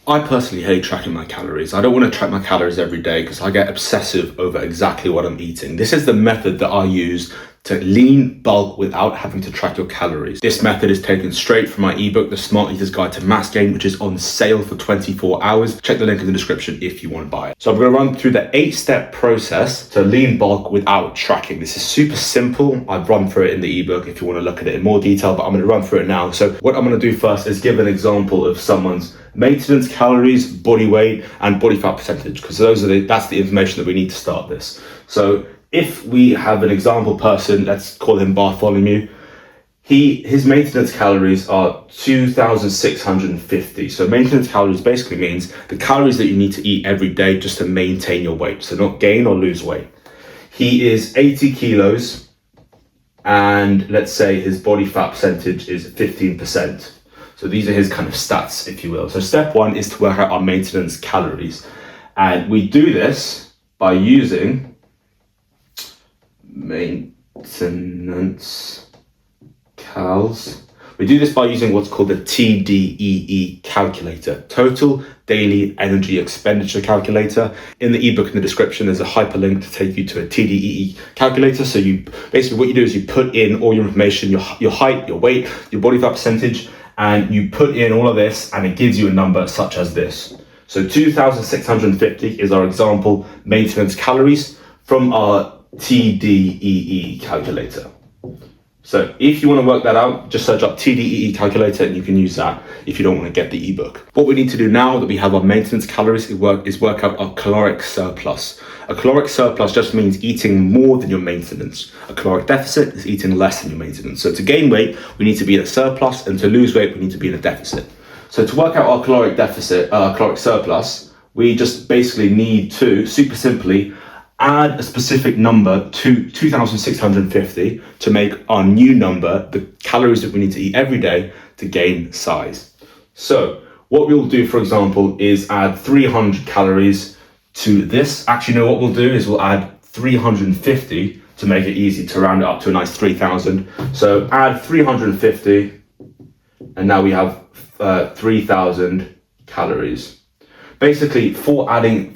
I personally hate tracking my calories. I don't want to track my calories every day because I get obsessive over exactly what I'm eating. This is the method that I use to lean bulk without having to track your calories. This method is taken straight from my ebook, The Smart Eater's Guide to Mass Gain, which is on sale for 24 hours. Check the link in the description if you want to buy it. So I'm going to run through the 8-step process to lean bulk without tracking. This is super simple. I've run through it in the ebook if you want to look at it in more detail, but I'm going to run through it now. So what I'm going to do first is give an example of someone's maintenance calories, body weight, and body fat percentage, because that's the information that we need to start this. So if we have an example person, let's call him Bartholomew, his maintenance calories are 2,650. So maintenance calories basically means the calories that you need to eat every day just to maintain your weight, so not gain or lose weight. He is 80 kilos, and let's say his body fat percentage is 15%. So these are his kind of stats, if you will. So step one is to work out our maintenance calories. And we do this by using maintenance cals. We do this by using what's called the TDEE calculator, Total Daily Energy Expenditure Calculator. In the ebook in the description, there's a hyperlink to take you to a TDEE calculator. So you basically what you do is you put in all your information, your height, your weight, your body fat percentage, and you put in all of this and it gives you a number such as this. So 2,650 is our example maintenance calories from our TDEE calculator. So if you want to work that out, just search up TDEE calculator and you can use that if you don't want to get the ebook. What we need to do now that we have our maintenance calories is work out our caloric surplus. A caloric surplus just means eating more than your maintenance. A caloric deficit is eating less than your maintenance. So to gain weight, we need to be in a surplus, and to lose weight, we need to be in a deficit. So to work out our caloric surplus, we just basically need to, super simply, add a specific number to 2,650 to make our new number, the calories that we need to eat every day to gain size. So what we'll do, for example, is add 300 calories to this. Actually, no, what we'll do is we'll add 350 to make it easy to round it up to a nice 3,000. So add 350, and now we have 3,000 calories. Basically, for adding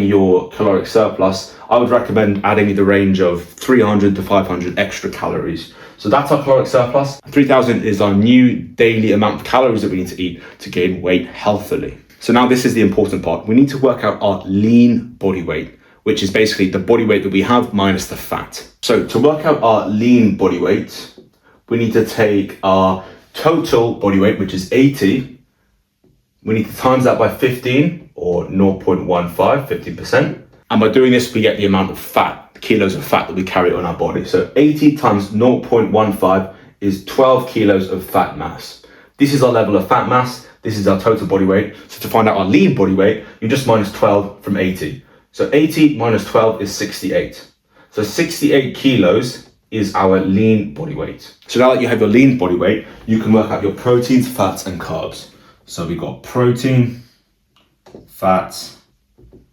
your caloric surplus, I would recommend adding the range of 300 to 500 extra calories. So that's our caloric surplus. 3,000 is our new daily amount of calories that we need to eat to gain weight healthily. So now this is the important part. We need to work out our lean body weight, which is basically the body weight that we have minus the fat. So to work out our lean body weight, we need to take our total body weight, which is 80. We need to times that by 15 or 0.15, 15%. And by doing this, we get the amount of fat, kilos of fat that we carry on our body. So 80 times 0.15 is 12 kilos of fat mass. This is our level of fat mass. This is our total body weight. So to find out our lean body weight, you just minus 12 from 80. So 80 minus 12 is 68. So 68 kilos is our lean body weight. So now that you have your lean body weight, you can work out your proteins, fats, and carbs. So we've got protein, fats,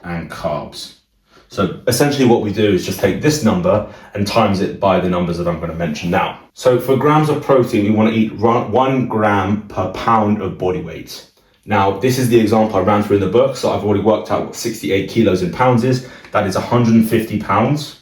and carbs. So essentially what we do is just take this number and times it by the numbers that I'm going to mention now. So for grams of protein, we want to eat 1 gram per pound of body weight. Now, this is the example I ran through in the book. So I've already worked out what 68 kilos in pounds is. That is 150 pounds.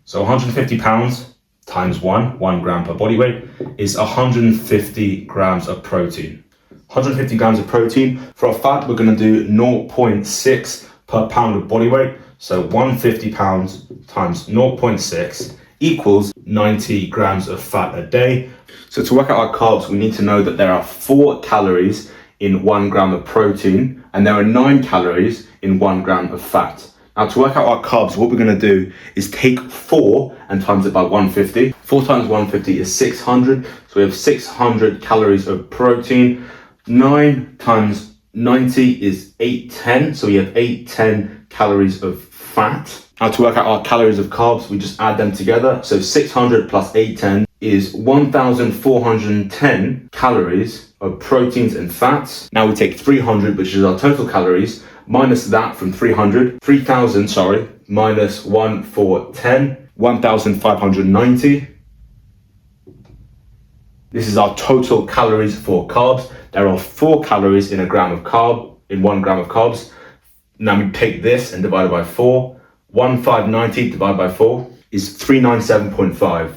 So 150 pounds times 1 gram per body weight is 150 grams of protein. 150 grams of protein. For our fat, we're going to do 0.6 per pound of body weight. So 150 pounds times 0.6 equals 90 grams of fat a day. So to work out our carbs, we need to know that there are 4 calories in 1 gram of protein, and there are 9 calories in 1 gram of fat. Now to work out our carbs, what we're going to do is take 4 and times it by 150. 4 times 150 is 600. So we have 600 calories of protein. 9 times 90 is 810. So we have 810 calories of fat. Now to work out our calories of carbs, we just add them together. So 600 plus 810 is 1,410 calories of proteins and fats. Now we take 300, which is our total calories, minus that from 3,000, minus 1,410, 1,590. This is our total calories for carbs. There are 4 calories in a gram of carb. in 1 gram of carbs. Now we take this and divide it by 4. 1590 divided by 4 is 397.5.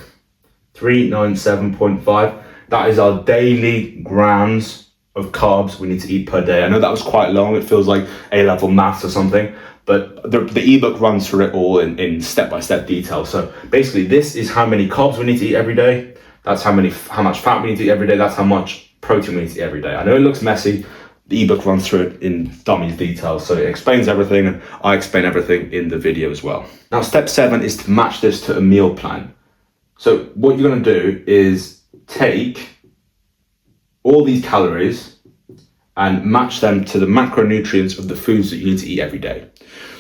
397.5. That is our daily grams of carbs we need to eat per day. I know that was quite long. It feels like A-level maths or something, but the ebook runs through it all in step-by-step detail. So basically, this is how many carbs we need to eat every day. That's how much fat we need to eat every day. That's how much protein we need to eat every day. I know it looks messy. The ebook runs through it in dummies detail, so it explains everything, and I explain everything in the video as well. Now, step 7 is to match this to a meal plan. So what you're going to do is take all these calories and match them to the macronutrients of the foods that you need to eat every day.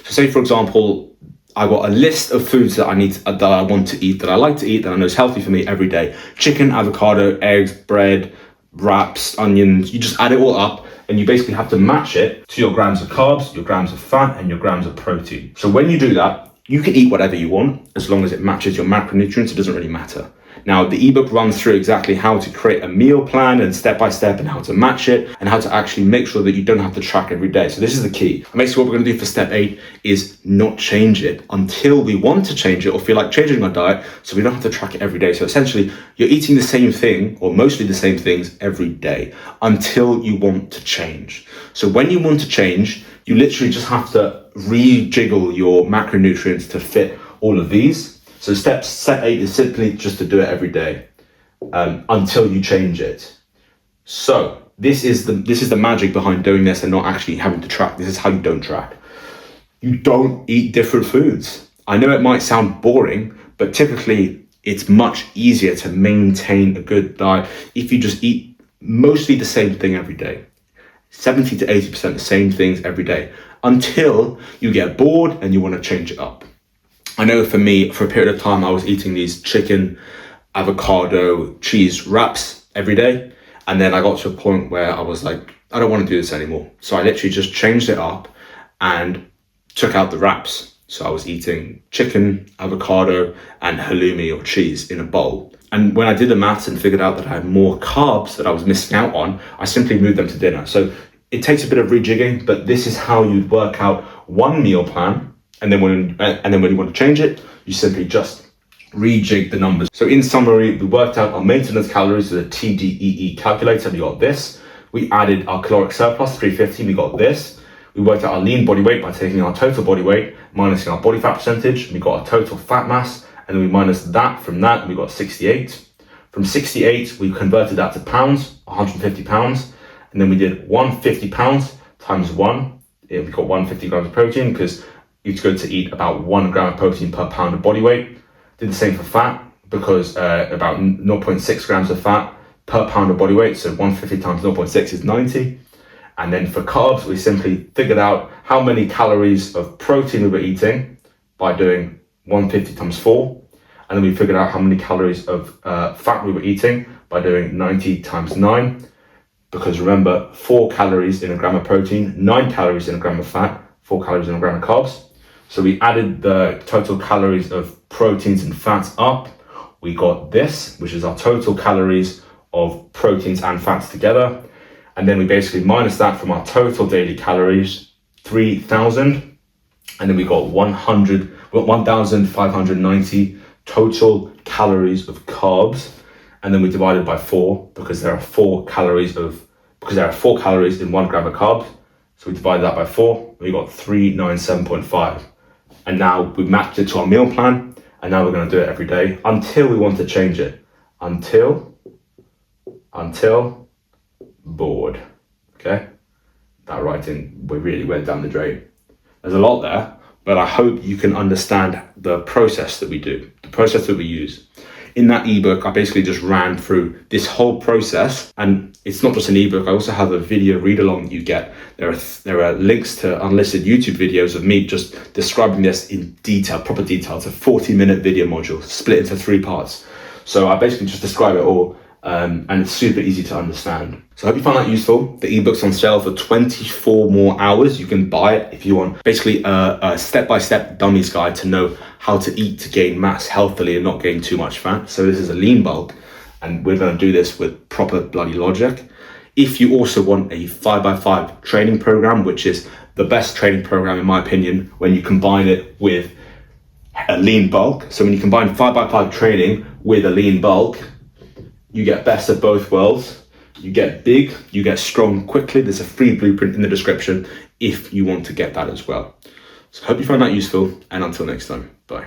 So say, for example, I got a list of foods that I want to eat, that I like to eat, that I know is healthy for me every day. Chicken, avocado, eggs, bread, wraps, onions. You just add it all up, and you basically have to match it to your grams of carbs, your grams of fat, and your grams of protein. So when you do that, you can eat whatever you want, as long as it matches your macronutrients. It doesn't really matter. Now, the ebook runs through exactly how to create a meal plan and step by step, and how to match it, and how to actually make sure that you don't have to track every day. So this is the key. And basically what we're going to do for step 8 is not change it until we want to change it or feel like changing our diet, so we don't have to track it every day. So essentially, you're eating the same thing, or mostly the same things every day, until you want to change. So when you want to change, you literally just have to rejiggle your macronutrients to fit all of these. So step 8 is simply just to do it every day until you change it. So this is the magic behind doing this and not actually having to track. This is how you don't track. You don't eat different foods. I know it might sound boring, but typically it's much easier to maintain a good diet if you just eat mostly the same thing every day. 70 to 80% the same things every day, until you get bored and you want to change it up. I know for me, for a period of time, I was eating these chicken, avocado, cheese wraps every day. And then I got to a point where I was like, I don't want to do this anymore. So I literally just changed it up and took out the wraps. So I was eating chicken, avocado, and halloumi or cheese in a bowl. And when I did the maths and figured out that I had more carbs that I was missing out on, I simply moved them to dinner. So it takes a bit of rejigging, but this is how you work out one meal plan. And then when you want to change it, you simply just rejig the numbers. So in summary, we worked out our maintenance calories with a TDEE calculator. We got this. We added our caloric surplus, 350. We got this. We worked out our lean body weight by taking our total body weight, minusing our body fat percentage. We got our total fat mass, and then we minused that from that. We got 68. From 68, we converted that to pounds, 150 pounds. And then we did 150 pounds times 1. We got 150 grams of protein, because it's good to eat about 1 gram of protein per pound of body weight. Did the same for fat, because about 0.6 grams of fat per pound of body weight. So 150 times 0.6 is 90. And then for carbs, we simply figured out how many calories of protein we were eating by doing 150 times 4. And then we figured out how many calories of fat we were eating by doing 90 times 9. Because remember, 4 calories in a gram of protein, 9 calories in a gram of fat, 4 calories in a gram of carbs. So we added the total calories of proteins and fats up. We got this, which is our total calories of proteins and fats together. And then we basically minus that from our total daily calories, 3,000. And then we got 1,590 total calories of carbs. And then we divided by 4, because there are 4 calories in 1 gram of carbs. So we divided that by 4, we got 397.5. And now we've matched it to our meal plan, and now we're going to do it every day until we want to change it. Until bored. Okay? That writing, we really went down the drain. There's a lot there, but I hope you can understand the process that we do, the process that we use. In that ebook, I basically just ran through this whole process, and it's not just an ebook. I also have a video read along that you get. There are links to unlisted YouTube videos of me just describing this in detail, proper detail. It's a 40-minute video module split into 3 parts. So I basically just describe it all, and it's super easy to understand. So I hope you found that useful. The ebook's on sale for 24 more hours. You can buy it if you want. Basically a step-by-step dummies guide to know how to eat to gain mass healthily and not gain too much fat. So this is a lean bulk, and we're going to do this with proper bloody logic. If you also want a 5x5 training program, which is the best training program in my opinion, when you combine it with a lean bulk. So when you combine 5x5 training with a lean bulk, you get best of both worlds. You get big, you get strong quickly. There's a free blueprint in the description if you want to get that as well. So I hope you found that useful, and until next time, bye.